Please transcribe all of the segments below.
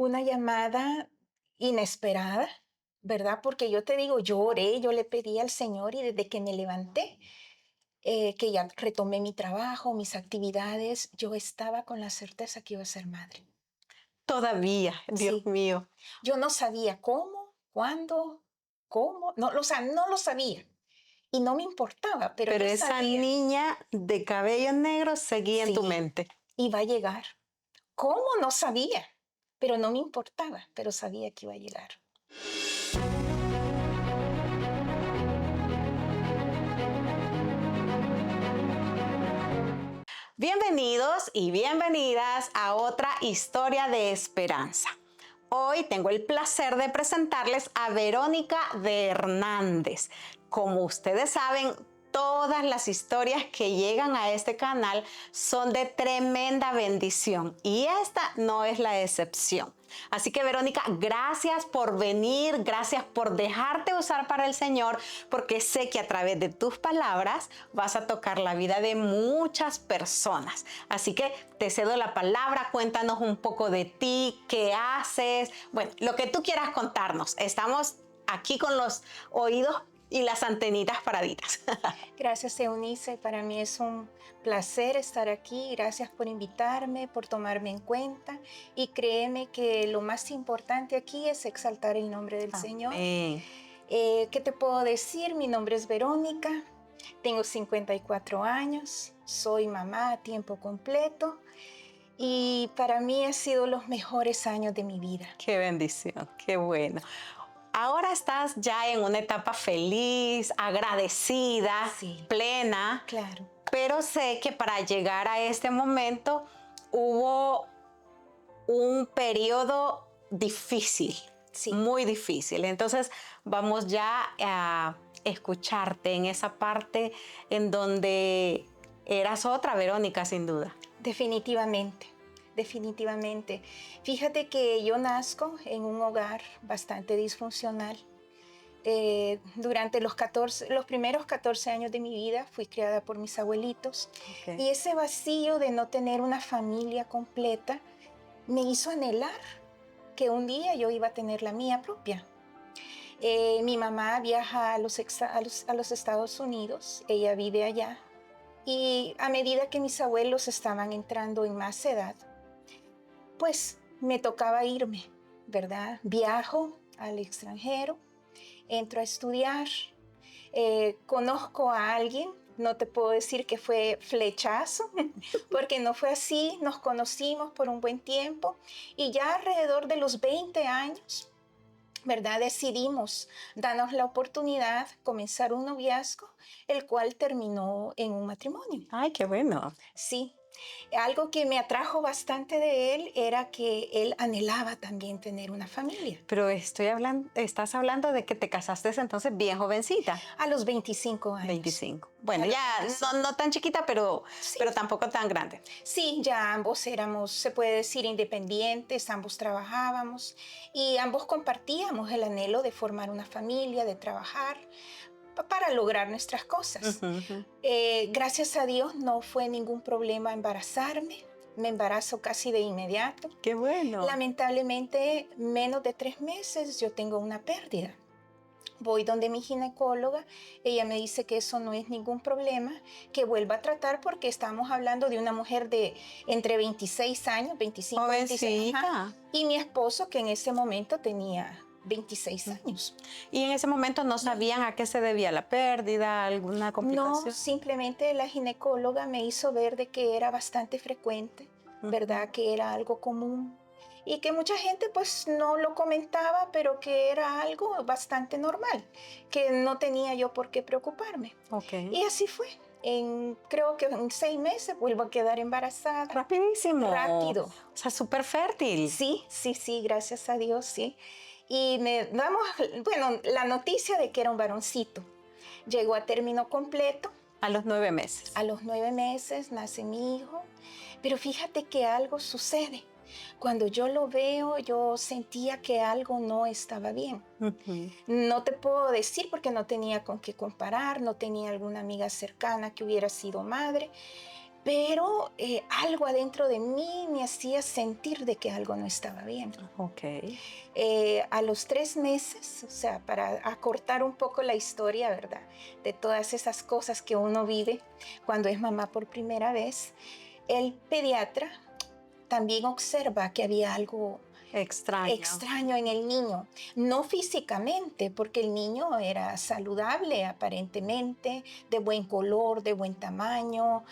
una llamada inesperada, ¿verdad? Porque yo te digo, yo oré, yo le pedí al Señor y desde que me levanté, que ya retomé mi trabajo, mis actividades, yo estaba con la certeza que iba a ser madre. Todavía, Dios Sí, mío. yo no sabía cómo, cuándo, cómo, no, o sea, no lo sabía y no me importaba, pero Pero yo esa sabía, niña de cabello negro seguía en tu sí, mente. iba a llegar. ¿Cómo? No sabía, pero no me importaba, pero sabía que iba a llegar. Bienvenidos y bienvenidas a otra historia de esperanza. Hoy tengo el placer de presentarles a Verónica de Hernández. Como ustedes saben, todas las historias que llegan a este canal son de tremenda bendición y esta no es la excepción. Así que Verónica, gracias por venir, gracias por dejarte usar para el Señor, porque sé que a través de tus palabras vas a tocar la vida de muchas personas. Así que te cedo la palabra, cuéntanos un poco de ti, qué haces, bueno, lo que tú quieras contarnos. Estamos aquí con los oídos y las antenitas paraditas. Gracias, Eunice. Para mí es un placer estar aquí. Gracias por invitarme, por tomarme en cuenta. Y créeme que lo más importante aquí es exaltar el nombre del Señor. Amén. ¿Qué te puedo decir? Mi nombre es Verónica. Tengo 54 años. Soy mamá a tiempo completo. Y para mí han sido los mejores años de mi vida. Qué bendición, qué bueno. Ahora estás ya en una etapa feliz, agradecida, Sí, plena, claro. pero sé que para llegar a este momento hubo un periodo difícil, Sí. muy difícil. Entonces vamos ya a escucharte en esa parte en donde eras otra Verónica, sin duda. Definitivamente, definitivamente. Fíjate que yo nazco en un hogar bastante disfuncional. Durante los primeros 14 años de mi vida fui criada por mis abuelitos Okay. y ese vacío de no tener una familia completa me hizo anhelar que un día yo iba a tener la mía propia. Mi mamá viaja a los Estados Unidos, ella vive allá y a medida que mis abuelos estaban entrando en más edad, pues me tocaba irme, ¿verdad? Viajo al extranjero, entro a estudiar, conozco a alguien, no te puedo decir que fue flechazo, porque no fue así, nos conocimos por un buen tiempo y ya alrededor de los 20 años, ¿verdad? Decidimos darnos la oportunidad, comenzar un noviazgo, el cual terminó en un matrimonio. Ay, qué bueno. Sí, algo que me atrajo bastante de él era que él anhelaba también tener una familia. Pero estás hablando de que te casaste entonces bien jovencita, A los 25 años. 25. Bueno, A los ya 25. no tan chiquita, Sí, pero tampoco tan grande. sí, ya ambos éramos, se puede decir, independientes, ambos trabajábamos y ambos compartíamos el anhelo de formar una familia, de trabajar para lograr nuestras cosas. Ujú, ujú. Gracias a Dios no fue ningún problema embarazarme. Me embarazo casi de inmediato. Qué bueno. Lamentablemente, menos de 3 meses yo tengo una pérdida. Voy donde mi ginecóloga, ella me dice que eso no es ningún problema, que vuelva a tratar porque estamos hablando de una mujer de entre 26 años, 25, 26, ajá, Jovencita. y mi esposo que en ese momento tenía 26 Ujú. años. Y en ese momento no ¿No? sabían a qué se debía la pérdida, alguna No, complicación. simplemente la ginecóloga me hizo ver de que era bastante frecuente, Ujú. ¿verdad? Que era algo común y que mucha gente pues no lo comentaba, pero que era algo bastante normal, que no tenía yo por qué preocuparme. Ok. Y así fue. Creo que en 6 meses vuelvo a quedar embarazada. Rapidísimo. O Rápido. sea, súper fértil. Sí, sí, sí, gracias a Dios, sí. Y me damos, bueno, la noticia de que era un varoncito. Llegó a término completo. A los 9 meses. A los 9 meses nace mi hijo, pero fíjate que algo sucede. Cuando yo lo veo, yo sentía que algo no estaba bien. Ujú. No te puedo decir porque no tenía con qué comparar, no tenía alguna amiga cercana que hubiera sido madre, pero algo adentro de mí me hacía sentir de que algo no estaba bien. Ok. A los 3 meses, o sea, para acortar un poco la historia, ¿verdad? De todas esas cosas que uno vive cuando es mamá por primera vez, el pediatra también observa que había algo Extraño. extraño en el niño, no físicamente, porque el niño era saludable aparentemente, de buen color, de buen tamaño,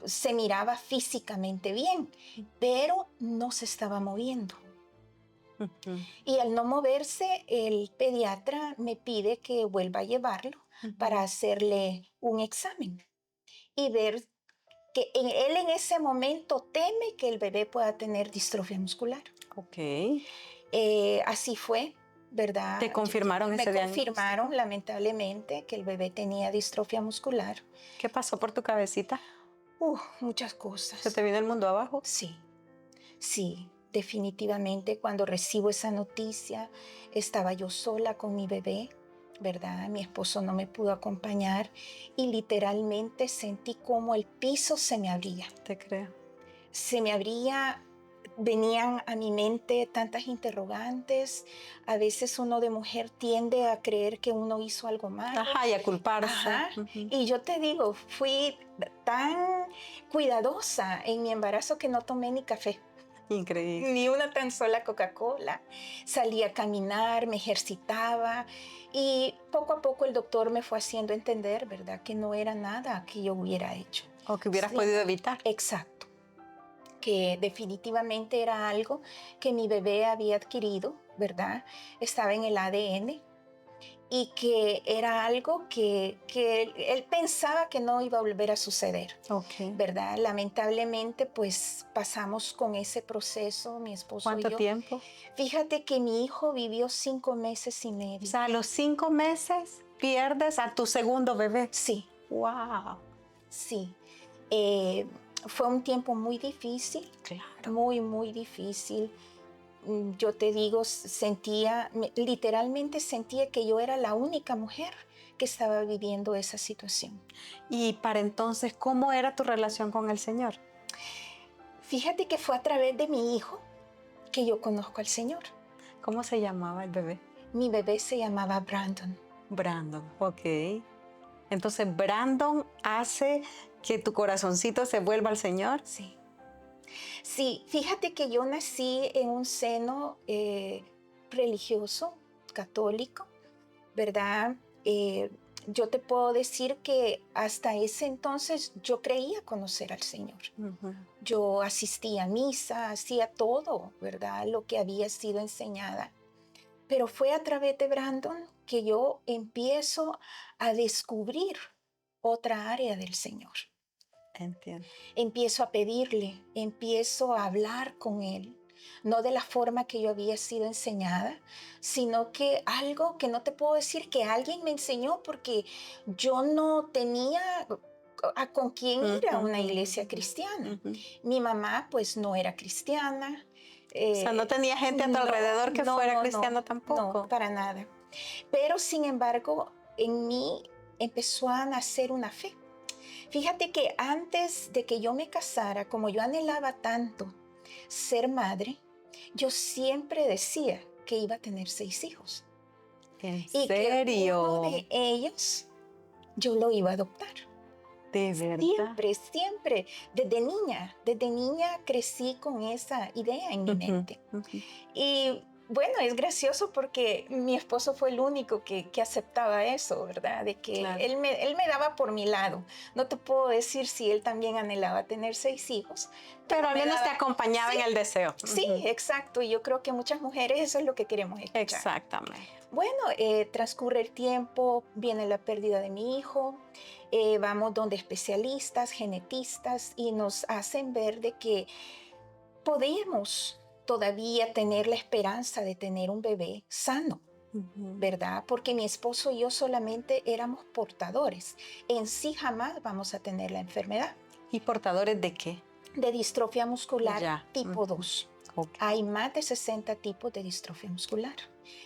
se miraba físicamente bien, pero no se estaba moviendo. Ujú, Y al no moverse, el pediatra me pide que vuelva a llevarlo para ujú. hacerle un examen y ver que él en ese momento teme que el bebé pueda tener distrofia muscular. Ok. Así fue, ¿verdad? ¿Te confirmaron Me ese confirmaron diagnóstico? lamentablemente que el bebé tenía distrofia muscular. ¿Qué pasó por tu cabecita? Muchas ¿Se cosas. te vino el mundo abajo? Sí, sí, definitivamente cuando recibo esa noticia estaba yo sola con mi bebé, ¿verdad? Mi esposo no me pudo acompañar y literalmente sentí como el piso se me abría. Te creo. Se me abría, venían a mi mente tantas interrogantes. A veces uno de mujer tiende a creer que uno hizo algo malo. Ajá, y a culparse. Ajá. Ujú. Y yo te digo, fui tan cuidadosa en mi embarazo que no tomé ni café, Increíble. ni una tan sola Coca-Cola. Salí a caminar, me ejercitaba y poco a poco el doctor me fue haciendo entender, ¿verdad? Que no era nada que yo hubiera hecho. O que hubieras Sí, podido evitar. exacto, que definitivamente era algo que mi bebé había adquirido, ¿verdad? Estaba en el ADN y que era algo que él pensaba que no iba a volver a suceder, Ok. ¿verdad? Lamentablemente, pues pasamos con ese proceso, mi esposo y ¿Cuánto yo. tiempo? Fíjate que mi hijo vivió 5 meses y O medio. sea, a los 5 meses pierdes a tu segundo bebé. Sí, ¡Wow! sí. Eh, Fue un tiempo muy difícil, Claro. muy, muy difícil. Yo te digo, literalmente sentía que yo era la única mujer que estaba viviendo esa situación. Y para entonces, ¿cómo era tu relación con el Señor? Fíjate que fue a través de mi hijo que yo conozco al Señor. ¿Cómo se llamaba el bebé? Mi bebé se llamaba Brandon. Brandon. Ok. Entonces, Brandon hace que tu corazoncito se vuelva al Señor. Sí. Sí, fíjate que yo nací en un seno religioso, católico, ¿verdad? Yo te puedo decir que hasta ese entonces yo creía conocer al Señor. Ujú. Yo asistía a misa, hacía todo, ¿verdad? Lo que había sido enseñada. Pero fue a través de Brandon que yo empiezo a descubrir otra área del Señor. Entiendo. Empiezo a pedirle, empiezo a hablar con Él, no de la forma que yo había sido enseñada, sino que algo que no te puedo decir que alguien me enseñó porque yo no tenía con quién ir a una iglesia cristiana. Ujú. Mi mamá pues no era cristiana. O sea, no tenía gente a tu No, alrededor que no, fuera no, no, cristiano no, tampoco. para nada. Pero sin embargo, en mí empezó a nacer una fe. Fíjate que antes de que yo me casara, como yo anhelaba tanto ser madre, yo siempre decía que iba a tener 6 hijos ¿En y que uno serio? de ellos yo lo iba a adoptar. ¿De verdad? Siempre, siempre, desde niña crecí con esa idea en mi Ujú, mente. ujú. Y bueno, es gracioso porque mi esposo fue el único que aceptaba eso, ¿verdad? De que Claro. él me daba por mi lado. No te puedo decir si él también anhelaba tener 6 hijos, Pero pero al me menos te daba... acompañaba en Sí, el deseo. sí, Ujú. exacto. Y yo creo que muchas mujeres eso es lo que queremos escuchar. Exactamente. Bueno, transcurre el tiempo, viene la pérdida de mi hijo, vamos donde especialistas, genetistas, y nos hacen ver de que podemos todavía tener la esperanza de tener un bebé sano, Ujú. ¿verdad? Porque mi esposo y yo solamente éramos portadores. En sí jamás vamos a tener la enfermedad ¿Y portadores de qué? de distrofia muscular Ya. tipo Ujú. 2. Ok. Hay más de 60 tipos de distrofia muscular.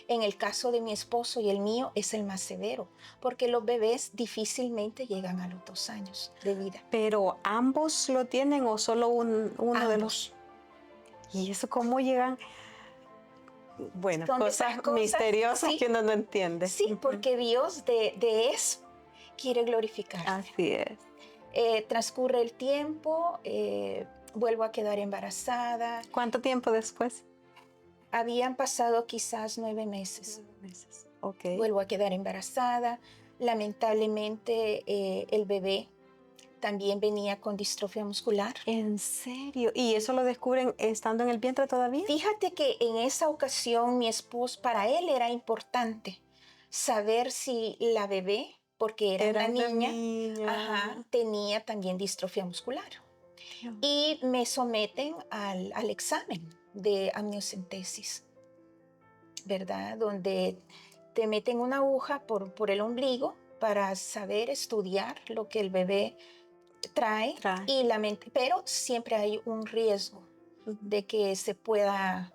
En el caso de mi esposo y el mío es el más severo, porque los bebés difícilmente llegan a los 2 años de vida. ¿Pero ambos lo tienen o solo uno de los? Ambos. ¿Y eso cómo llegan? Bueno, Son de esas cosas cosas, misteriosas sí, que uno no entiende. sí, Ujú. porque Dios de eso quiere glorificarse. Así es. Transcurre el tiempo, vuelvo a quedar embarazada. ¿Cuánto tiempo después? Habían pasado quizás 9 meses. 9 meses. Ok. Vuelvo a quedar embarazada. Lamentablemente, el bebé también venía con distrofia muscular. ¿En serio? ¿Y eso lo descubren estando en el vientre todavía? Fíjate que en esa ocasión mi esposo, para él era importante saber si la bebé, porque era Era una una niña, niña. tenía también distrofia muscular. Dios. Y me someten al examen de amniocentesis, ¿verdad? Donde te meten una aguja por el ombligo para saber estudiar lo que el bebé trae, Trae. pero siempre hay un riesgo Ujú. de que se pueda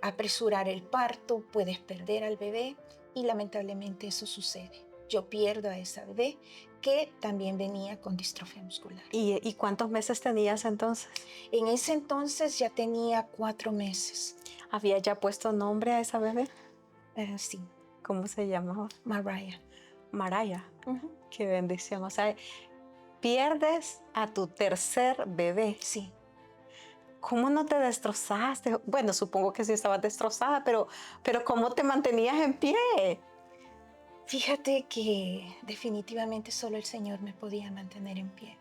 apresurar el parto, puedes perder al bebé y lamentablemente eso sucede. Yo pierdo a esa bebé que también venía con distrofia muscular. ¿Y cuántos meses tenías entonces? En ese entonces ya tenía 4 meses. ¿Había ya puesto nombre a esa bebé? Sí, ¿Cómo se llamaba? Mariah. Maraya. Ujú. Qué bendición. O sea, pierdes a tu tercer bebé. Sí. ¿Cómo no te destrozaste? Bueno, supongo que sí estabas destrozada, pero ¿cómo te mantenías en pie? Fíjate que definitivamente solo el Señor me podía mantener en pie,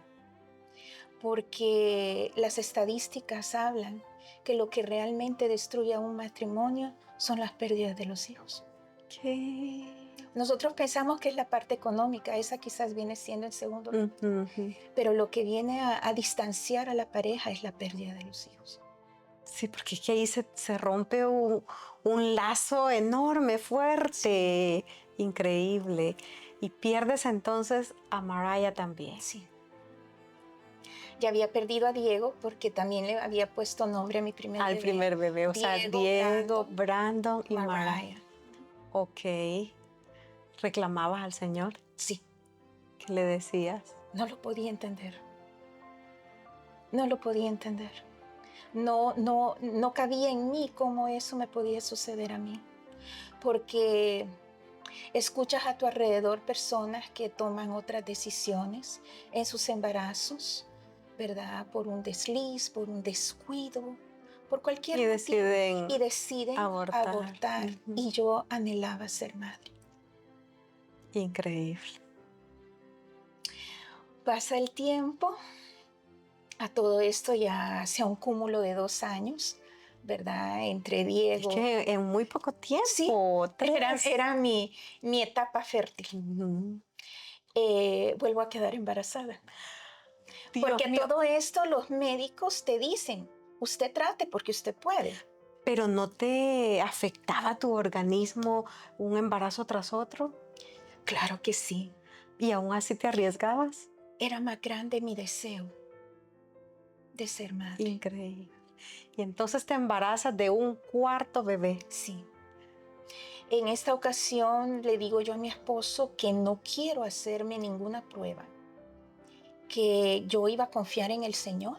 porque las estadísticas hablan que lo que realmente destruye a un matrimonio son las pérdidas de los hijos. ¿Qué? Nosotros pensamos que es la parte económica, esa quizás viene siendo en segundo lugar, Ujú. pero lo que viene a distanciar a la pareja es la pérdida de los hijos. Sí, porque es que ahí se rompe un lazo enorme, fuerte, increíble. Y pierdes entonces a Mariah también. Sí. Ya había perdido a Diego porque también le había puesto nombre a mi primer Al bebé. primer bebé, o sea, Diego, Brandon y Mariah. Mariah. Ok. ¿Reclamabas al Señor? Sí, ¿Qué le decías? no lo podía entender. No lo podía entender. No cabía en mí cómo eso me podía suceder a mí. Porque escuchas a tu alrededor personas que toman otras decisiones en sus embarazos, ¿verdad? Por un desliz, por un descuido, por cualquier Y motivo. deciden Y deciden abortar. abortar. Ujú. Y yo anhelaba ser madre. Increíble. Pasa el tiempo, a todo esto ya hacia un cúmulo de 2 años, ¿verdad? Entre Es Diego. que en muy poco Sí, tiempo, era, 3. era mi etapa fértil. Ujú. Vuelvo a quedar embarazada. Dios Porque mío, todo esto los médicos te dicen, usted trate porque usted puede. ¿pero no te afectaba tu organismo un embarazo tras otro? Claro que sí. ¿Y aún así te arriesgabas? Era más grande mi deseo de ser madre. Increíble. Y entonces te embarazas de un cuarto bebé. Sí. En esta ocasión le digo yo a mi esposo que no quiero hacerme ninguna prueba, que yo iba a confiar en el Señor,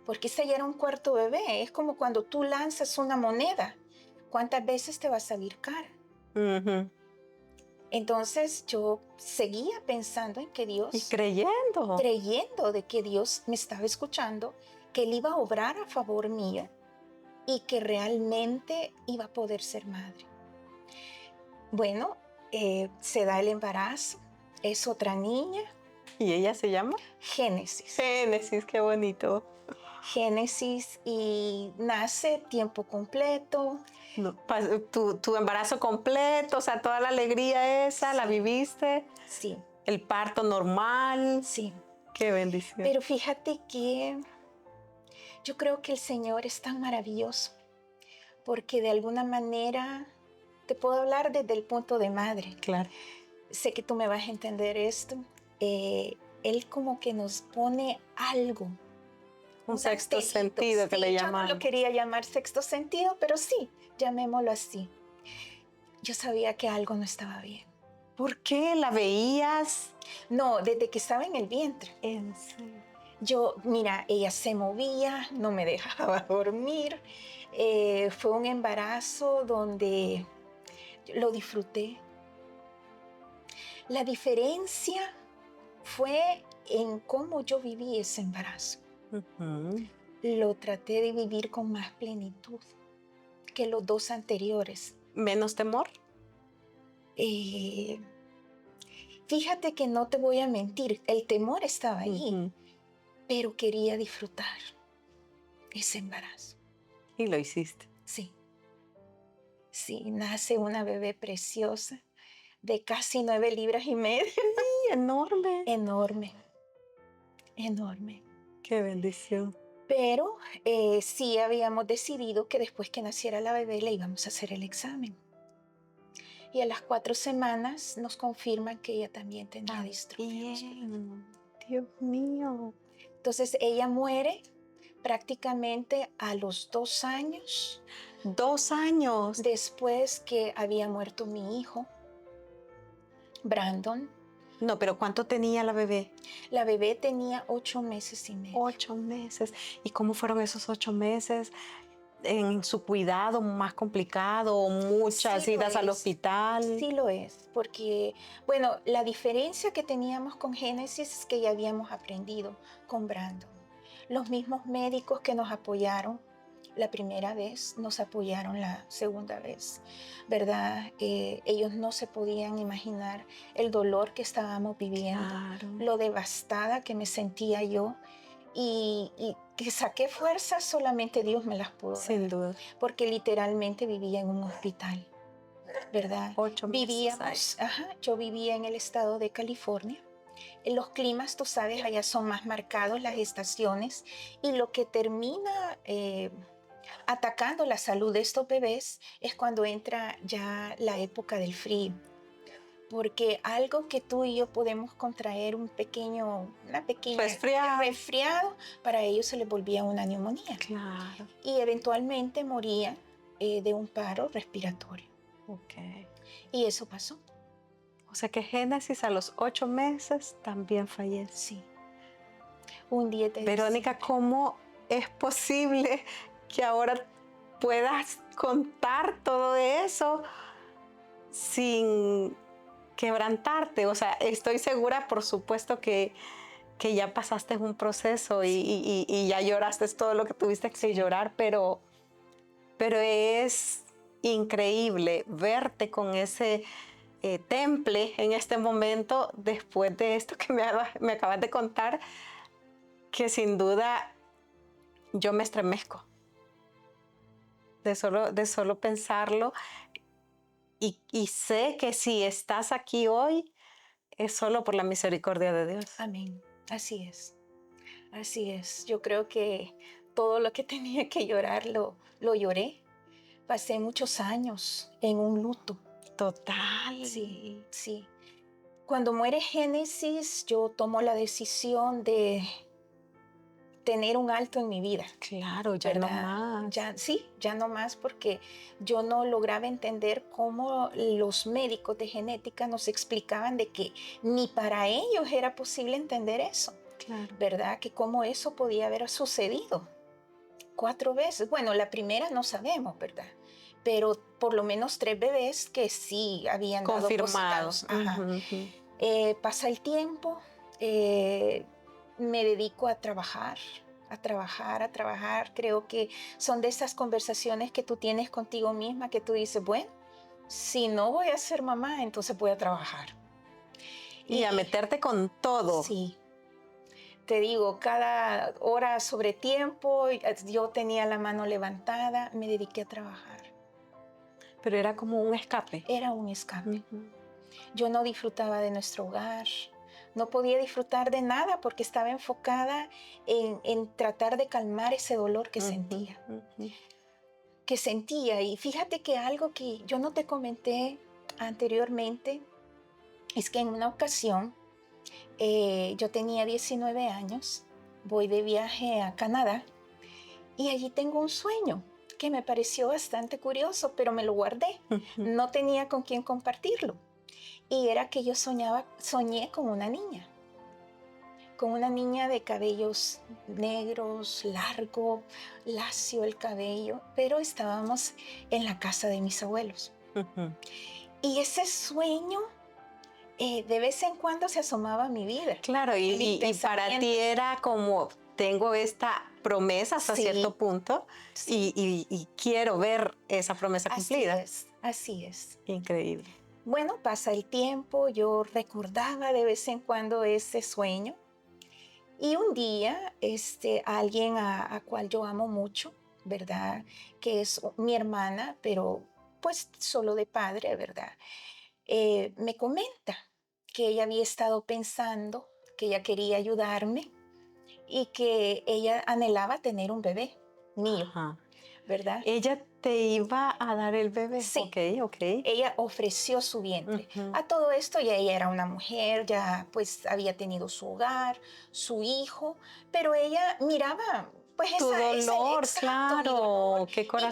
porque ese ya era un cuarto bebé. Es como cuando tú lanzas una moneda, ¿cuántas veces te va a salir cara? Ujú. Entonces yo seguía pensando en que Y Dios, creyendo. creyendo de que Dios me estaba escuchando, que Él iba a obrar a favor mío y que realmente iba a poder ser madre. Bueno, se da el embarazo, es otra niña, ¿Y ella se llama? Génesis. Génesis, qué bonito. Génesis y nace tiempo completo. No, tu embarazo completo, o sea, toda la alegría esa, ¿la Sí. viviste? Sí, El parto normal. sí. Qué bendición. Pero fíjate que yo creo que el Señor es tan maravilloso porque de alguna manera te puedo hablar desde el punto de madre. Claro. Sé que tú me vas a entender esto. Él como que nos pone algo Un sexto angelitos. sentido que Sí, le yo no lo llaman. quería llamar sexto sentido, pero sí, llamémoslo así. Yo sabía que algo no estaba bien. ¿Por qué la veías? No, desde que estaba en el vientre. En serio. Yo, mira, ella se movía, no me dejaba dormir. Fue un embarazo donde lo disfruté. La diferencia fue en cómo yo viví ese embarazo. Ujú. Lo traté de vivir con más plenitud que los dos anteriores. ¿Menos temor? Eh, Fíjate que no te voy a mentir, el temor estaba allí, Ujú. pero quería disfrutar ese embarazo. Y lo hiciste. Sí, sí, nace una bebé preciosa de casi 9,5 libras. Sí, enorme. Enorme, enorme. Qué bendición. Pero sí habíamos decidido que después que naciera la bebé le íbamos a hacer el examen. Y a las 4 semanas nos confirman que ella también tenía distrofia muscular. Bien. Dios mío. Entonces ella muere prácticamente a los 2 años 2 años. después que había muerto mi hijo, Brandon. No, pero ¿cuánto tenía la bebé? La bebé tenía 8 meses y medio. 8 meses. ¿Y cómo fueron esos 8 meses? ¿En su cuidado más complicado? ¿Muchas Sí lo idas al es. hospital? Sí lo es, porque, bueno, la diferencia que teníamos con Génesis es que ya habíamos aprendido con Brandon. Los mismos médicos que nos apoyaron la primera vez, nos apoyaron la segunda vez, ¿verdad? Ellos no se podían imaginar el dolor que estábamos viviendo, Claro. lo devastada que me sentía yo y que saqué fuerzas, solamente Dios me las pudo dar, Sin duda. porque literalmente vivía en un hospital. ¿Verdad? 8 meses ahí. Yo vivía en el estado de California. En los climas, tú sabes, allá son más marcados las estaciones y lo que termina atacando la salud de estos bebés es cuando entra ya la época del frío. Porque algo que tú y yo podemos contraer una pequeña Resfriado. resfriado, para ellos se les volvía una neumonía Claro. y eventualmente moría de un paro respiratorio. Ok. Y eso pasó. O sea que Génesis a los 8 meses también fallece. Sí, un 10 de Verónica, diciembre. ¿cómo es posible que ahora puedas contar todo eso sin quebrantarte? O sea, estoy segura, por supuesto, que ya pasaste un proceso y ya lloraste todo lo que tuviste que llorar, pero es increíble verte con ese temple en este momento después de esto que me acabas de contar, que sin duda yo me estremezco de solo pensarlo y sé que si estás aquí hoy es solo por la misericordia de Dios. Amén. Así es. Así es. Yo creo que todo lo que tenía que llorar lo lloré. Pasé muchos años en un luto. Total. Sí, sí. Cuando muere Génesis, yo tomo la decisión de tener un alto en mi vida. Claro, ya no ¿Verdad? más. Ya no más, porque yo no lograba entender cómo los médicos de genética nos explicaban de que ni para ellos era posible entender eso, Claro. ¿verdad? Que cómo eso podía haber sucedido 4 veces. Bueno, la primera no sabemos, ¿verdad? Pero por lo menos 3 bebés que sí habían dado Confirmados. positivados. Ajá. Ujú, ujú. Pasa el tiempo, me dedico a trabajar, a trabajar, a trabajar. Creo que son de esas conversaciones que tú tienes contigo misma, que tú dices, bueno, si no voy a ser mamá, entonces voy a trabajar. Y a meterte con todo. Sí, te digo, cada hora sobre tiempo, yo tenía la mano levantada, me dediqué a trabajar. Pero era como un escape. Era un escape. Ujú. Yo no disfrutaba de nuestro hogar, no podía disfrutar de nada porque estaba enfocada en tratar de calmar ese dolor que Ujú, sentía, ujú. que sentía. Y fíjate que algo que yo no te comenté anteriormente es que en una ocasión yo tenía 19 años voy de viaje a Canadá y allí tengo un sueño que me pareció bastante curioso, pero me lo guardé. Ujú. No tenía con quién compartirlo. Y era que yo soñé con una niña de cabellos negros, largo, lacio el cabello, pero estábamos en la casa de mis abuelos. Ujú. Y ese sueño de vez en cuando se asomaba a mi vida, Claro, en mis y para ti pensamientos. era como, tengo esta promesa hasta Sí, cierto punto sí, y quiero ver esa promesa así cumplida. es, así es. Increíble. Bueno, pasa el tiempo, yo recordaba de vez en cuando ese sueño y un día alguien a cual yo amo mucho, ¿verdad? Que es mi hermana, pero pues solo de padre, ¿verdad? Me comenta que ella había estado pensando, que ella quería ayudarme y que ella anhelaba tener un bebé mío, Ajá. ¿verdad? Ella te iba a dar el bebé. Sí, Ok, ok. ella ofreció su vientre. Ujú. A todo esto ya ella era una mujer, ya pues había tenido su hogar, su hijo, pero ella miraba pues Tu ese dolor, exacto mi dolor claro.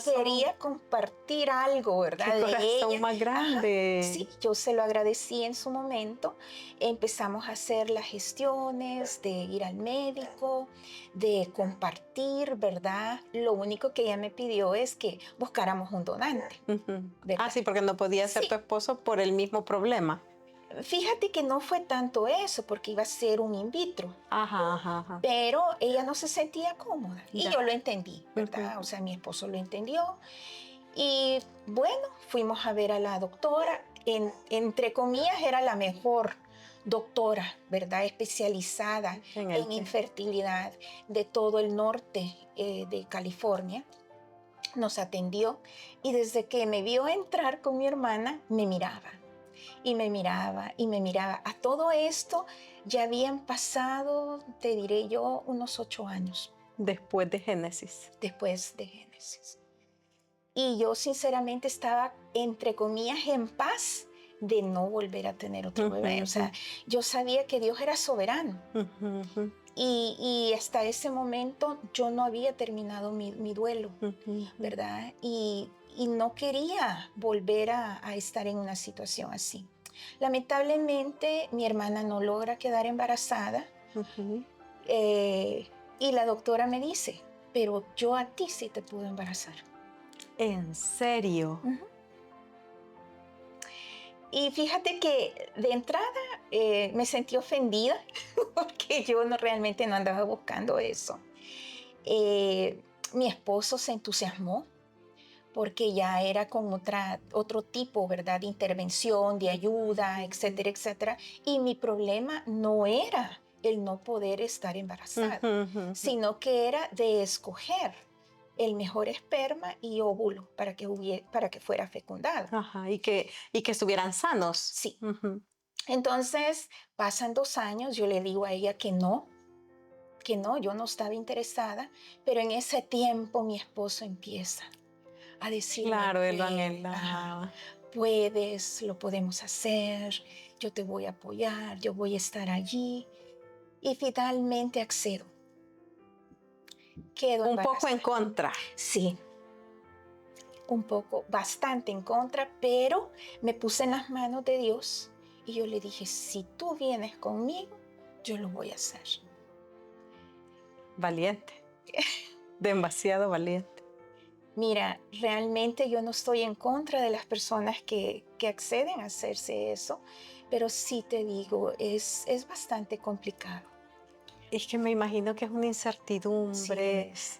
y quería compartir algo, Qué ¿verdad? De corazón ella. más Ajá. grande. Sí, yo se lo agradecí en su momento. Empezamos a hacer las gestiones de ir al médico, de compartir, ¿verdad? Lo único que ella me pidió es que buscáramos un donante, Ujú. Ah, ¿verdad? sí, porque no podía ser tu Sí, esposo por el mismo problema. fíjate que no fue tanto eso, porque iba a ser un in vitro, Ajá, ajá, ajá. pero ella no se sentía cómoda y Ya. yo lo entendí, Ujú. ¿verdad? O sea, mi esposo lo entendió y bueno, fuimos a ver a la doctora, entre comillas era la mejor doctora, ¿verdad? Especializada En el en té. infertilidad de todo el norte de California. Nos atendió y desde que me vio entrar con mi hermana, me miraba y me miraba y me miraba. A todo esto ya habían pasado, te diré yo, unos 8 años Después de Génesis. después de Génesis. Y yo sinceramente estaba, entre comillas, en paz de no volver a tener otro Ujú, bebé. O ujú, sea, yo sabía que Dios era soberano. ujú, ujú, Y hasta ese momento yo no había terminado mi duelo, ujú, ujú. ¿verdad? Y no quería volver a estar en una situación así. Lamentablemente, mi hermana no logra quedar embarazada Ujú. y la doctora me dice, pero yo a ti sí te puedo embarazar. ¿En serio? Ujú. Y fíjate que de entrada me sentí ofendida porque yo no, realmente no andaba buscando eso. Eh, Mi esposo se entusiasmó porque ya era con otro tipo, ¿verdad? De intervención, de ayuda, Ujú, etcétera, etcétera. Y mi problema no era el no poder estar ujú, embarazada, ujú, ujú. sino que era de escoger el mejor esperma y óvulo para que fuera fecundado. Ajá, y que estuvieran sanos. Sí. Ujú. Entonces, pasan 2 años, yo le digo a ella que no, yo no estaba interesada, pero en ese tiempo mi esposo empieza a decirme, Claro, él lo anhelaba. puedes, lo podemos hacer, yo te voy a apoyar, yo voy a estar allí. Y finalmente accedo, quedo Un poco en embarazada. contra. Sí, un poco, bastante en contra, pero me puse en las manos de Dios y yo le dije, si tú vienes conmigo, yo lo voy a hacer. Valiente, demasiado valiente. Mira, realmente yo no estoy en contra de las personas que acceden a hacerse eso, pero sí te digo, es bastante complicado. Es que me imagino que es una Sí lo incertidumbre, es.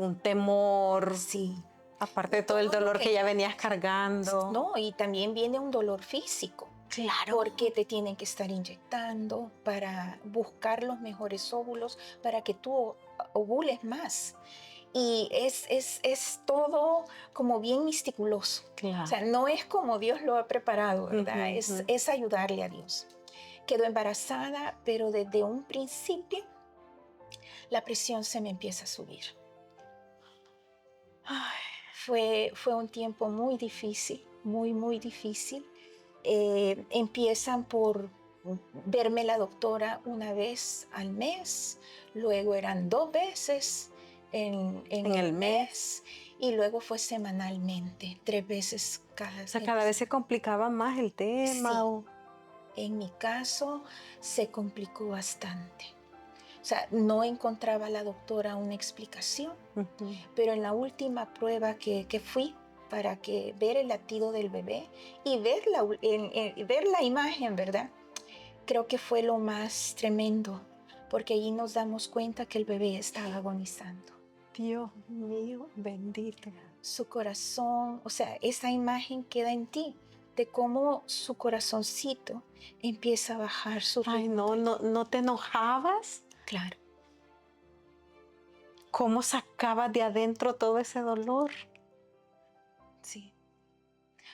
un temor, Sí. aparte Y de todo el todo lo dolor que que... ya venías cargando. No, y también viene un dolor físico, Claro. porque te tienen que estar inyectando para buscar los mejores óvulos, para que tú ovules más. Y es todo como bien misticuloso. O sea, Claro. no es como Dios lo ha preparado, Ujú, ¿verdad? ujú. Es ayudarle a Dios. Quedo embarazada, pero desde un principio la presión se me empieza a subir. Ay, Fue un tiempo muy difícil, muy, muy difícil. Empiezan por verme la doctora una vez al mes, luego eran 2 veces en el el mes y luego fue semanalmente, 3 veces cada O sea, mes. cada vez se complicaba más el Sí. tema. En mi caso se complicó bastante. O sea, no encontraba la doctora una explicación, Ujú. pero en la última prueba que fui para ver el latido del bebé y ver la imagen, ¿verdad? Creo que fue lo más tremendo, porque allí nos damos cuenta que el bebé estaba agonizando. Dios mío, bendito. Su corazón, o sea, esa imagen queda en ti de cómo su corazoncito empieza a bajar su Ay, ritmo. no te enojabas. Claro, ¿Cómo sacabas de adentro todo ese dolor? sí.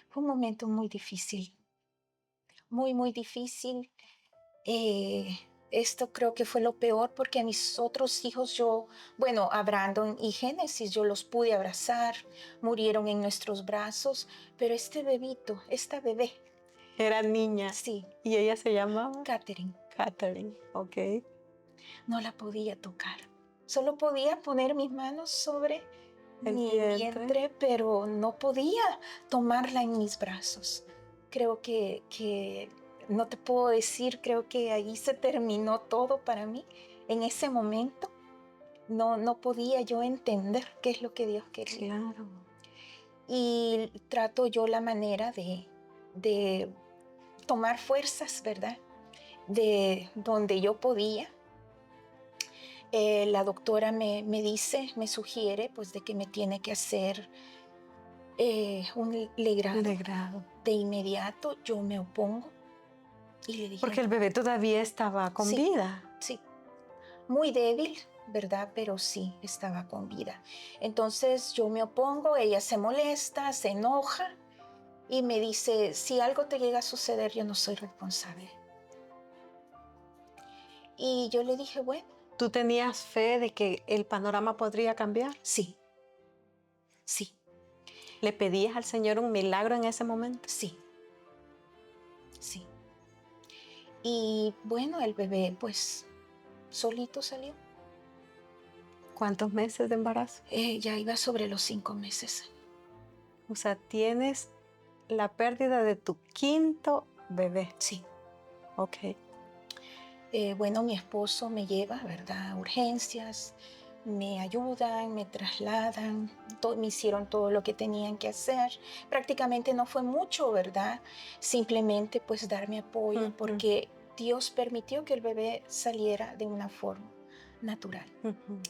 Fue un momento muy difícil, muy, muy difícil. Esto creo que fue lo peor porque a mis otros hijos bueno, a Brandon y Génesis, yo los pude abrazar, murieron en nuestros brazos, pero este bebito, esta bebé, Era niña. sí, ¿Y ella se llamaba? Catherine, Catherine. Ok. no la podía tocar. Solo podía poner mis manos sobre El mi vientre. vientre, pero no podía tomarla en mis brazos. Creo que no te puedo decir, creo que ahí se terminó todo para mí. En ese momento no podía yo entender qué es lo que Dios quería. Claro. Y trato yo la manera de tomar fuerzas, ¿verdad? De donde yo podía. La doctora me dice, me sugiere, pues, de que me tiene que hacer un legrado. Legrado. De inmediato yo me opongo y le dije, Porque el bebé todavía estaba con sí, vida. sí, muy débil, ¿verdad? Pero sí, estaba con vida. Entonces yo me opongo, ella se molesta, se enoja y me dice, si algo te llega a suceder, yo no soy responsable. Y yo le dije, bueno, ¿Tú tenías fe de que el panorama podría cambiar? sí, sí, ¿Le pedías al Señor un milagro en ese momento? sí, sí. Y bueno, el bebé pues solito salió. ¿Cuántos meses de embarazo? Ya iba sobre los 5 meses. O sea, tienes la pérdida de tu quinto bebé. Sí. Ok. Bueno, mi esposo me lleva, ¿verdad? A urgencias, me ayudan, me trasladan, me hicieron todo lo que tenían que hacer. Prácticamente no fue mucho, ¿verdad? Simplemente pues darme apoyo Ujú, porque Dios permitió que el bebé saliera de una forma natural. ujú.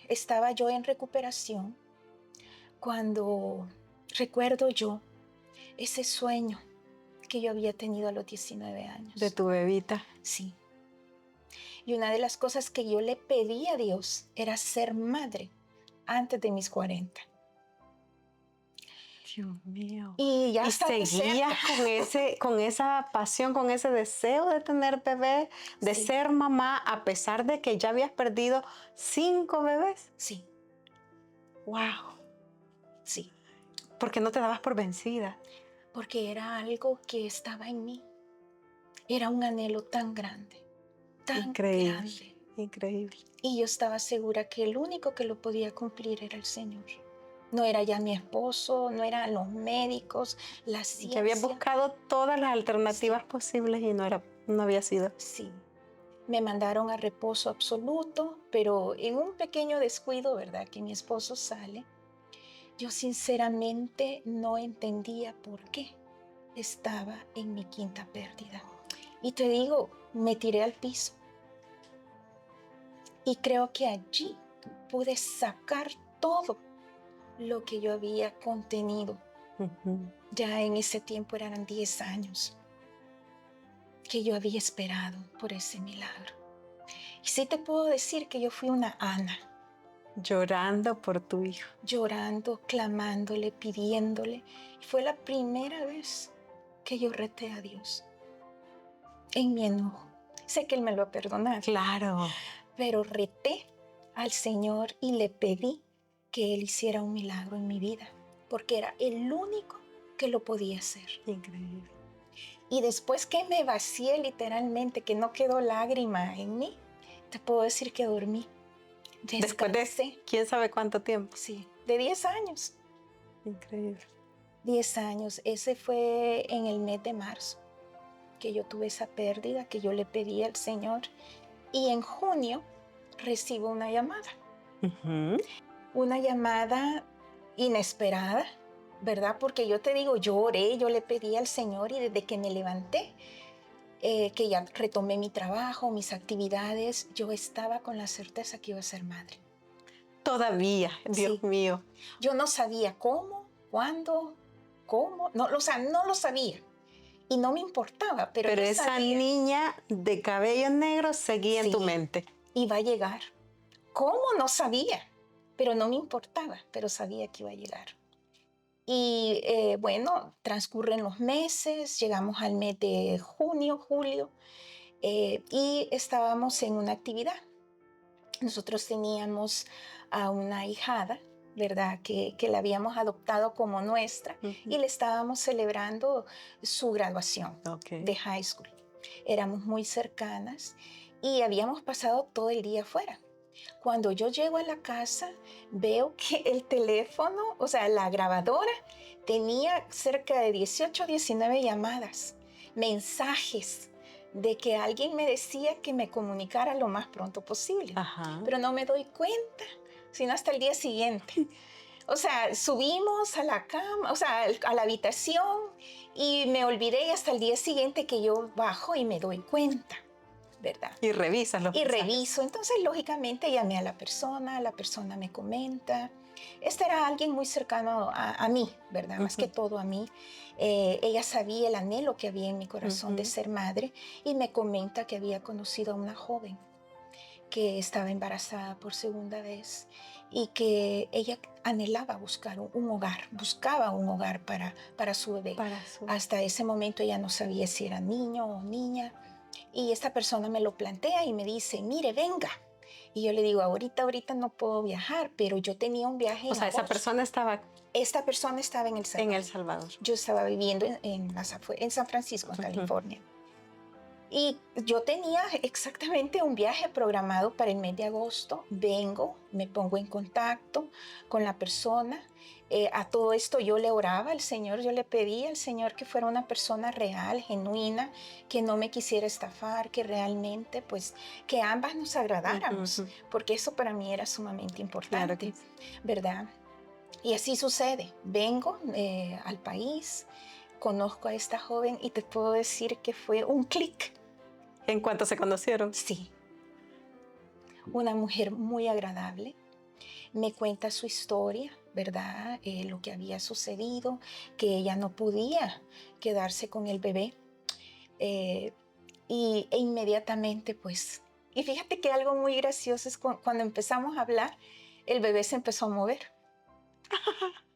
Estaba yo en recuperación cuando recuerdo yo ese sueño que yo había tenido a los 19 años. De tu bebita. Sí. Y una de las cosas que yo le pedí a Dios era ser madre antes de mis 40. Dios mío. Y ya ¿Y estaba seguías cerca. con esa pasión, con ese deseo de tener bebé, de Sí, ser mamá, a pesar de que ya habías perdido 5 bebés? sí, ¡Wow! sí. ¿Por qué no te dabas por vencida? Porque era algo que estaba en mí. Era un anhelo tan grande, tan Increíble, grande. increíble. Y yo estaba segura que el único que lo podía cumplir era el Señor. No era ya mi esposo, no eran los médicos, la Ya habías ciencia. buscado todas las Sí, alternativas posibles y no había sido. sí. Me mandaron a reposo absoluto, pero en un pequeño descuido, ¿verdad? Que mi esposo sale. Yo sinceramente no entendía por qué estaba en mi quinta pérdida. Y te digo, me tiré al piso. Y creo que allí pude sacar todo lo que yo había contenido. Ujú. Ya en ese tiempo eran 10 años que yo había esperado por ese milagro. Y sí te puedo decir que yo fui una Ana, Llorando por tu hijo. llorando, clamándole, pidiéndole. Y fue la primera vez que yo reté a Dios en mi enojo. Sé que Él me lo ha perdonado, Claro. pero reté al Señor y le pedí que Él hiciera un milagro en mi vida, porque era el único que lo podía hacer. Increíble. Y después que me vacié literalmente, que no quedó lágrima en mí, te puedo decir que dormí. Después Descansé. de quién sabe cuánto tiempo. Sí, de 10 años. Increíble. 10 años. Ese fue en el mes de marzo que yo tuve esa pérdida, que yo le pedí al Señor. Y en junio recibo una llamada. Una llamada inesperada, ¿verdad? Porque yo te digo, yo oré, yo le pedí al Señor y desde que me levanté, que ya retomé mi trabajo, mis actividades, yo estaba con la certeza que iba a ser madre. Todavía, Dios Sí. mío. Yo no sabía cómo, cuándo, cómo, no, o sea, no lo sabía. Y no me importaba, pero yo esa sabía. niña de cabello negro seguía en tu Sí. mente. Iba a llegar. ¿Cómo? No sabía, pero no me importaba, pero sabía que iba a llegar. Y bueno, transcurren los meses, llegamos al mes de junio, julio, y estábamos en una actividad. Nosotros teníamos a una ahijada, ¿verdad? Que la habíamos adoptado como nuestra y le estábamos celebrando su graduación de high school. Éramos muy cercanas y habíamos pasado todo el día afuera. Cuando yo llego a la casa, veo que el teléfono, o sea, la grabadora, tenía cerca de 18 o 19 llamadas, mensajes de que alguien me decía que me comunicara lo más pronto posible. Ajá. Pero no me doy cuenta, sino hasta el día siguiente. O sea, subimos a la cama, o sea, a la habitación y me olvidé y hasta el día siguiente que yo bajo y me doy cuenta, ¿verdad? Y revisas los Y mensajes. reviso, entonces lógicamente llamé a la persona me comenta. Este era alguien muy cercano a mí, ¿verdad? Más que todo a mí. Ella sabía el anhelo que había en mi corazón de ser madre y me comenta que había conocido a una joven que estaba embarazada por segunda vez y que ella anhelaba buscar un hogar, buscaba un hogar para su bebé. Hasta ese momento ella no sabía si era niño o niña. Y esta persona me lo plantea y me dice, mire, venga. Y yo le digo, ahorita no puedo viajar, pero yo tenía un viaje en O sea, esa agosto. persona estaba Esta persona estaba en El Salvador. en El Salvador. Yo estaba viviendo en San Francisco, en California. Y yo tenía exactamente un viaje programado para el mes de agosto. Vengo, me pongo en contacto con la persona. A todo esto yo le oraba al Señor, yo le pedía al Señor que fuera una persona real, genuina, que no me quisiera estafar, que realmente, pues, que ambas nos agradáramos, porque eso para mí era sumamente importante, claro, ¿verdad? Y así sucede. Vengo al país, conozco a esta joven y te puedo decir que fue un clic. ¿En cuanto se conocieron? Sí. Una mujer muy agradable. Me cuenta su historia, ¿verdad? Lo que había sucedido, que ella no podía quedarse con el bebé. E inmediatamente, pues... Y fíjate que algo muy gracioso es cuando empezamos a hablar, el bebé se empezó a mover.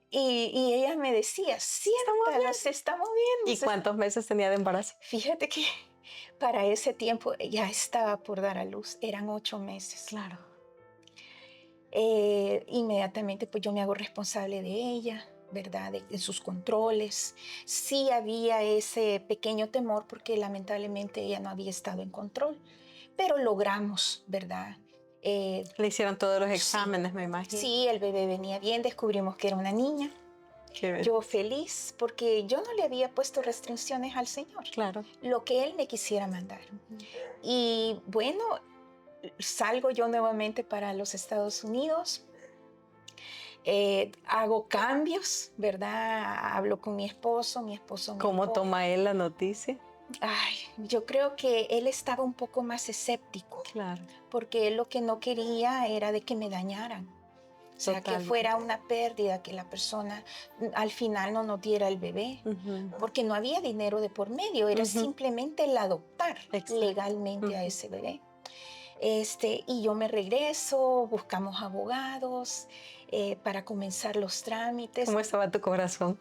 Y ella me decía, siéntalo, se está moviendo. ¿Y cuántos meses tenía de embarazo? Fíjate que para ese tiempo ya estaba por dar a luz, eran 8 meses. Claro. Inmediatamente pues yo me hago responsable de ella, ¿verdad? De sus controles. Sí había ese pequeño temor porque lamentablemente ella no había estado en control, pero logramos, ¿verdad? Le hicieron todos los exámenes, sí, me imagino. Sí, el bebé venía bien, descubrimos que era una niña. Yo feliz porque yo no le había puesto restricciones al Señor. Claro. Lo que Él me quisiera mandar. Y bueno, salgo yo nuevamente para los Estados Unidos. Hago cambios, ¿verdad? Hablo con mi esposo me ¿Cómo toma él la noticia? Ay, yo creo que él estaba un poco más escéptico. Claro. Porque él lo que no quería era de que me dañaran. O sea, que fuera una pérdida, que la persona al final no nos diera el bebé, porque no había dinero de por medio, era simplemente el adoptar legalmente a ese bebé. Y yo me regreso, buscamos abogados para comenzar los trámites. ¿Cómo estaba tu corazón?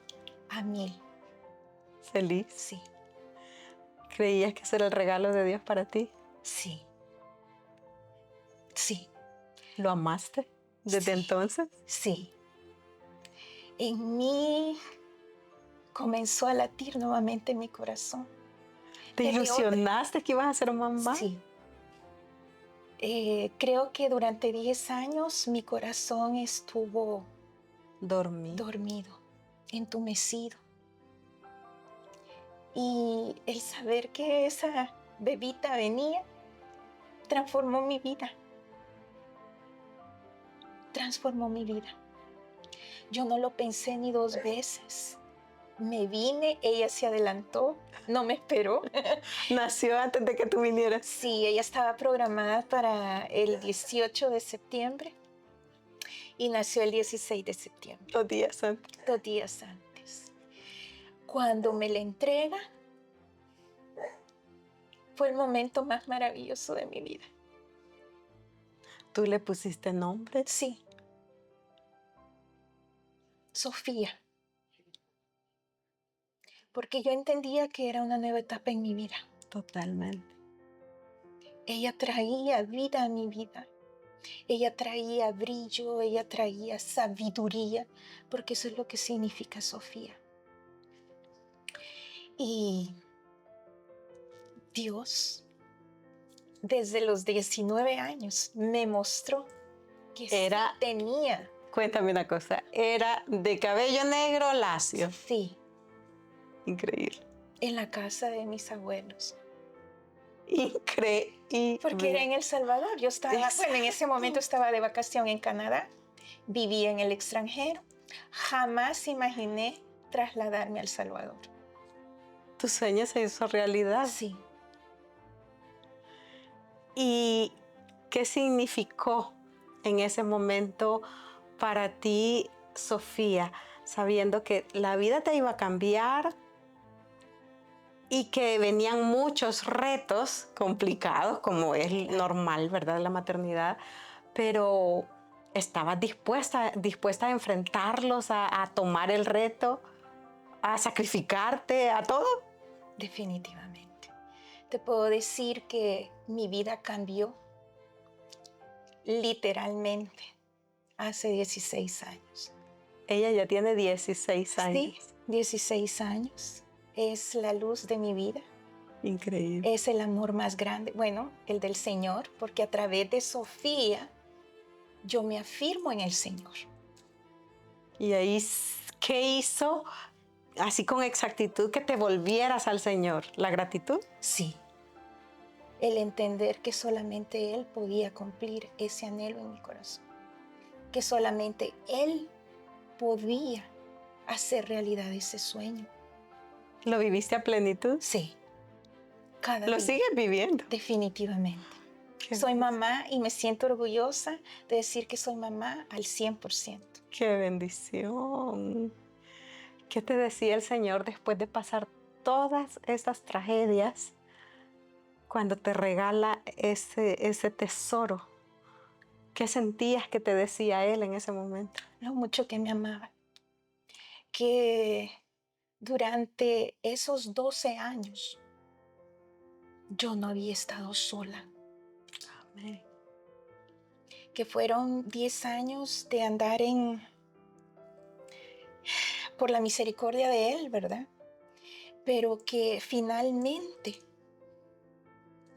A 1000. ¿Feliz? Sí. ¿Creías que ese era el regalo de Dios para ti? Sí. Sí. ¿Lo amaste desde entonces? Sí. En mí comenzó a latir nuevamente mi corazón. ¿Te ilusionaste que ibas a ser mamá? Sí. Creo que durante 10 años mi corazón estuvo dormido, entumecido. Y el saber que esa bebita venía transformó mi vida. Transformó mi vida. Yo no lo pensé ni 2 veces. Me vine, ella se adelantó, no me esperó. Nació antes de que tú vinieras. Sí, ella estaba programada para el 18 de septiembre y nació el 16 de septiembre, 2 días antes. 2 días antes. Cuando me la entrega, fue el momento más maravilloso de mi vida. ¿Tú le pusiste nombre? Sí. Sofía. Porque yo entendía que era una nueva etapa en mi vida. Totalmente. Ella traía vida a mi vida. Ella traía brillo, ella traía sabiduría, porque eso es lo que significa Sofía. Y Dios, desde los 19 años, me mostró que sí tenía. Cuéntame una cosa, era de cabello negro lacio. Sí. Increíble. En la casa de mis abuelos. Increíble. Porque era en El Salvador. Yo estaba, bueno, en ese momento estaba de vacación en Canadá. Vivía en el extranjero. Jamás imaginé trasladarme a El Salvador. ¿Tu sueño se hizo realidad? Sí. ¿Y qué significó en ese momento para ti, Sofía, sabiendo que la vida te iba a cambiar y que venían muchos retos complicados, como es normal, ¿verdad?, la maternidad, pero estabas dispuesta a enfrentarlos, a tomar el reto, a sacrificarte, a todo? Definitivamente. Te puedo decir que mi vida cambió literalmente hace 16 años. Ella ya tiene 16 años. Sí, 16 años. Es la luz de mi vida. Increíble. Es el amor más grande, bueno, el del Señor, porque a través de Sofía yo me afirmo en el Señor. ¿Y ahí qué hizo, así con exactitud, que te volvieras al Señor? ¿La gratitud? Sí. El entender que solamente Él podía cumplir ese anhelo en mi corazón. Que solamente Él podía hacer realidad ese sueño. ¿Lo viviste a plenitud? Sí. Cada ¿Lo día. sigues viviendo? Definitivamente. Soy mamá y me siento orgullosa de decir que soy mamá al 100%. ¡Qué bendición! ¿Qué te decía el Señor después de pasar todas esas tragedias cuando te regala ese tesoro? ¿Qué sentías que te decía Él en ese momento? Lo mucho que me amaba. Que durante esos 12 años yo no había estado sola. Amén. Que fueron 10 años de andar por la misericordia de Él, ¿verdad? Pero que finalmente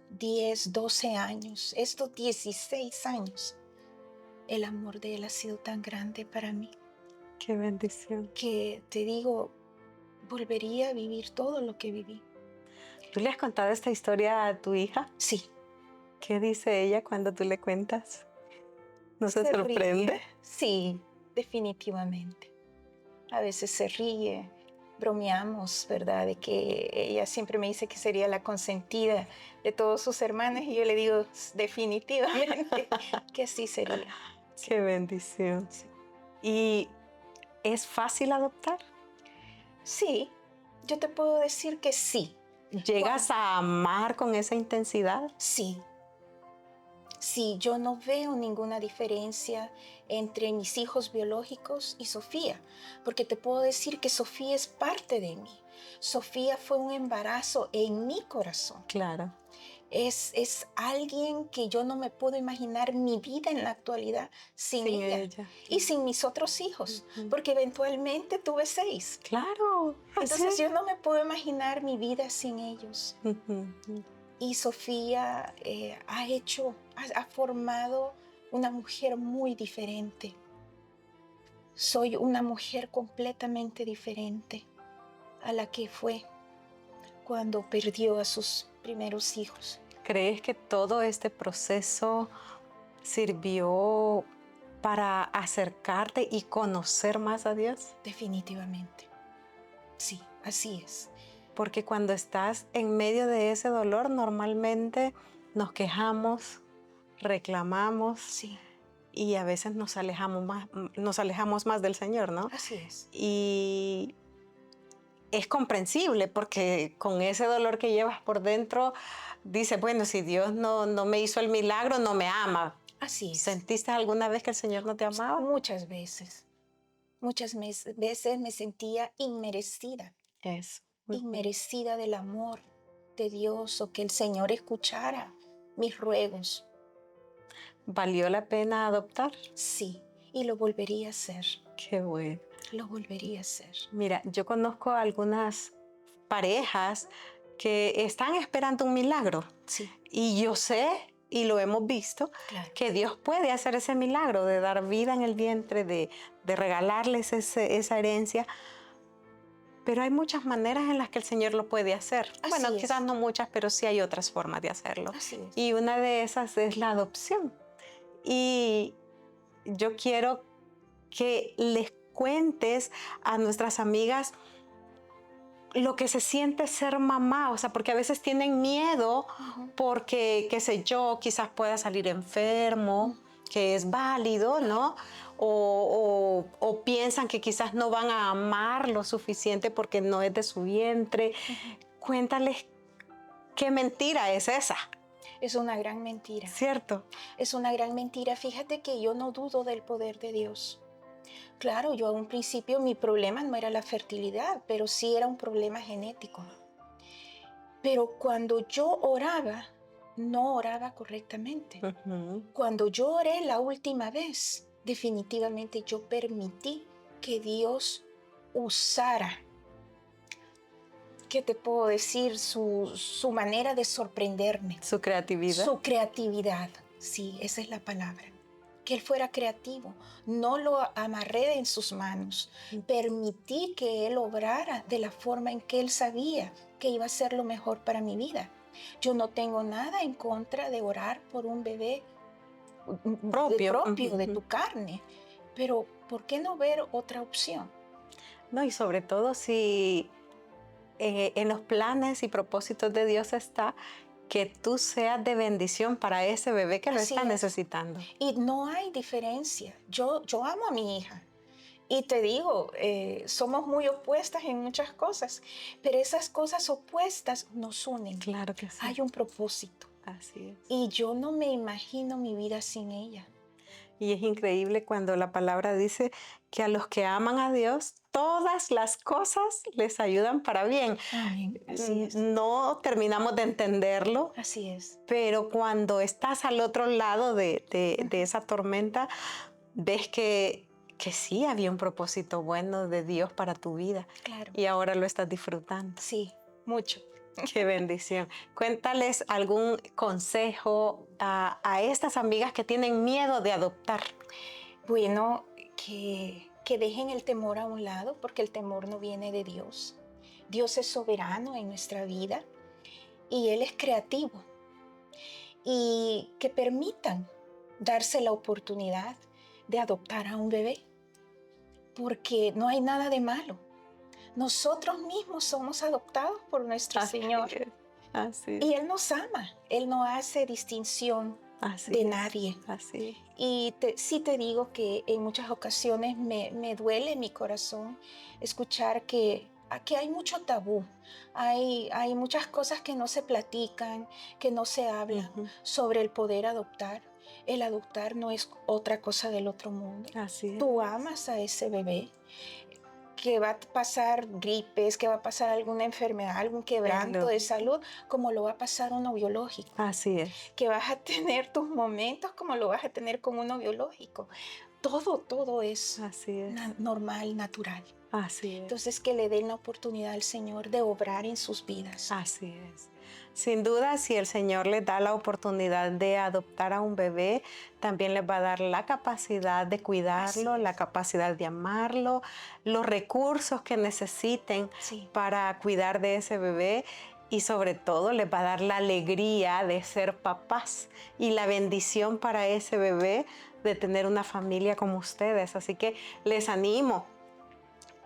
10, 12 años, estos 16 años, el amor de Él ha sido tan grande para mí. ¡Qué bendición! Que te digo, volvería a vivir todo lo que viví. ¿Tú le has contado esta historia a tu hija? Sí. ¿Qué dice ella cuando tú le cuentas? ¿No se sorprende? Ríe. Sí, definitivamente. A veces se ríe, bromeamos, ¿verdad? De que ella siempre me dice que sería la consentida de todos sus hermanos y yo le digo definitivamente que así sería. ¡Qué bendición! Sí. ¿Y es fácil adoptar? Sí, yo te puedo decir que sí. ¿Llegas a amar con esa intensidad? Sí. Sí, yo no veo ninguna diferencia entre mis hijos biológicos y Sofía, porque te puedo decir que Sofía es parte de mí. Sofía fue un embarazo en mi corazón. Claro. Es alguien que yo no me puedo imaginar mi vida en la actualidad sin ella. Y sin mis otros hijos, porque eventualmente tuve 6. Claro. Entonces yo no me puedo imaginar mi vida sin ellos. Y Sofía ha hecho ha formado una mujer muy diferente. Soy una mujer completamente diferente a la que fue cuando perdió a sus primeros hijos. ¿Crees que todo este proceso sirvió para acercarte y conocer más a Dios? Definitivamente. Sí, así es. Porque cuando estás en medio de ese dolor, normalmente nos quejamos, reclamamos Sí, y a veces nos alejamos más del Señor, ¿no? así es. Y es comprensible porque con ese dolor que llevas por dentro, dices, bueno, si Dios no me hizo el milagro, no me ama. Así es. ¿Sentiste alguna vez que el Señor no te amaba? Muchas veces. Veces me sentía inmerecida, Eso. Ujú. inmerecida del amor de Dios o que el Señor escuchara mis ruegos. ¿Valió la pena adoptar? Sí, y lo volvería a hacer. Qué bueno. Lo volvería a hacer. Mira, yo conozco algunas parejas que están esperando un milagro Sí, y yo sé, y lo hemos visto, claro. que Dios puede hacer ese milagro de dar vida en el vientre, de regalarles esa herencia, pero hay muchas maneras en las que el Señor lo puede hacer. Bueno, Así es. quizás no muchas, pero sí hay otras formas de hacerlo. Así es. Y una de esas es la adopción. Y yo quiero que les cuentes a nuestras amigas lo que se siente ser mamá, o sea, porque a veces tienen miedo Ujú. porque, qué sé yo, quizás pueda salir enfermo, que es válido, ¿no? O piensan que quizás no van a amar lo suficiente porque no es de su vientre. Ujú. Cuéntales qué mentira es esa, Es una gran mentira. ¿cierto? Es una gran mentira. Fíjate que yo no dudo del poder de Dios. Claro, yo a un principio mi problema no era la fertilidad, pero sí era un problema genético. Pero cuando yo oraba, no oraba correctamente. Ujú. Cuando yo oré la última vez, definitivamente yo permití que Dios usara, ¿qué te puedo decir? Su manera de sorprenderme, Su creatividad. su creatividad. Sí, esa es la palabra. Que Él fuera creativo. No lo amarré en sus manos. Permití que Él obrara de la forma en que Él sabía que iba a ser lo mejor para mi vida. Yo no tengo nada en contra de orar por un bebé Propio. de Ujú. tu carne, pero ¿por qué no ver otra opción? No, y sobre todo si en los planes y propósitos de Dios está que tú seas de bendición para ese bebé que lo Así está es. necesitando. Y no hay diferencia. Yo amo a mi hija. Y te digo, somos muy opuestas en muchas cosas, pero esas cosas opuestas nos unen. Claro que sí. Hay un propósito. Así es. Y yo no me imagino mi vida sin ella. Y es increíble cuando la palabra dice que a los que aman a Dios, todas las cosas les ayudan para bien. Amén. Así es. No terminamos de entenderlo, Así es. pero cuando estás al otro lado de esa tormenta, ves que sí había un propósito bueno de Dios para tu vida Claro. y ahora lo estás disfrutando. Sí, mucho. Qué bendición. Cuéntales algún consejo a estas amigas que tienen miedo de adoptar. Bueno, que dejen el temor a un lado, porque el temor no viene de Dios. Dios es soberano en nuestra vida y Él es creativo. Y que permitan darse la oportunidad de adoptar a un bebé, porque no hay nada de malo. Nosotros mismos somos adoptados por nuestro Señor Así y Él nos ama. Él no hace distinción de nadie. así. Y sí te digo que en muchas ocasiones me duele mi corazón escuchar que hay mucho tabú, hay muchas cosas que no se platican, que no se hablan Ujú. sobre el poder adoptar. El adoptar no es otra cosa del otro mundo. Así es. Tú amas a ese bebé, que va a pasar gripes, que va a pasar alguna enfermedad, algún quebranto de salud, como lo va a pasar uno biológico. Así es. Que vas a tener tus momentos como lo vas a tener con uno biológico. Todo es Así es. normal, natural. Así es. Entonces, que le den la oportunidad al Señor de obrar en sus vidas. Así es. Sin duda, si el Señor les da la oportunidad de adoptar a un bebé, también les va a dar la capacidad de cuidarlo, la capacidad de amarlo, los recursos que necesiten Sí. para cuidar de ese bebé y sobre todo les va a dar la alegría de ser papás y la bendición para ese bebé de tener una familia como ustedes. Así que les animo.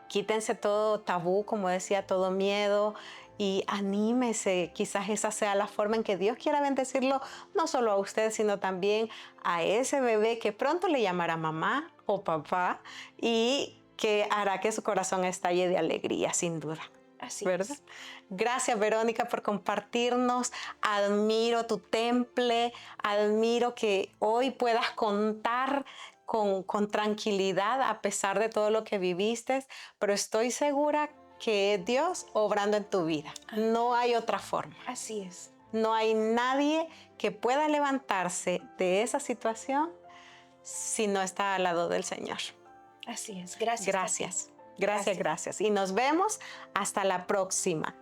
Quítense todo tabú, como decía, todo miedo y anímese. Quizás esa sea la forma en que Dios quiera bendecirlo, no solo a usted, sino también a ese bebé que pronto le llamará mamá o papá y que hará que su corazón estalle de alegría, sin duda. Así ¿Verdad? es. Gracias, Verónica, por compartirnos. Admiro tu temple, admiro que hoy puedas contar con tranquilidad a pesar de todo lo que viviste, pero estoy segura que es Dios obrando en tu vida. No hay otra forma. Así es. No hay nadie que pueda levantarse de esa situación si no está al lado del Señor. Así es. Gracias. Gracias. Tati. Gracias, gracias. Y nos vemos hasta la próxima.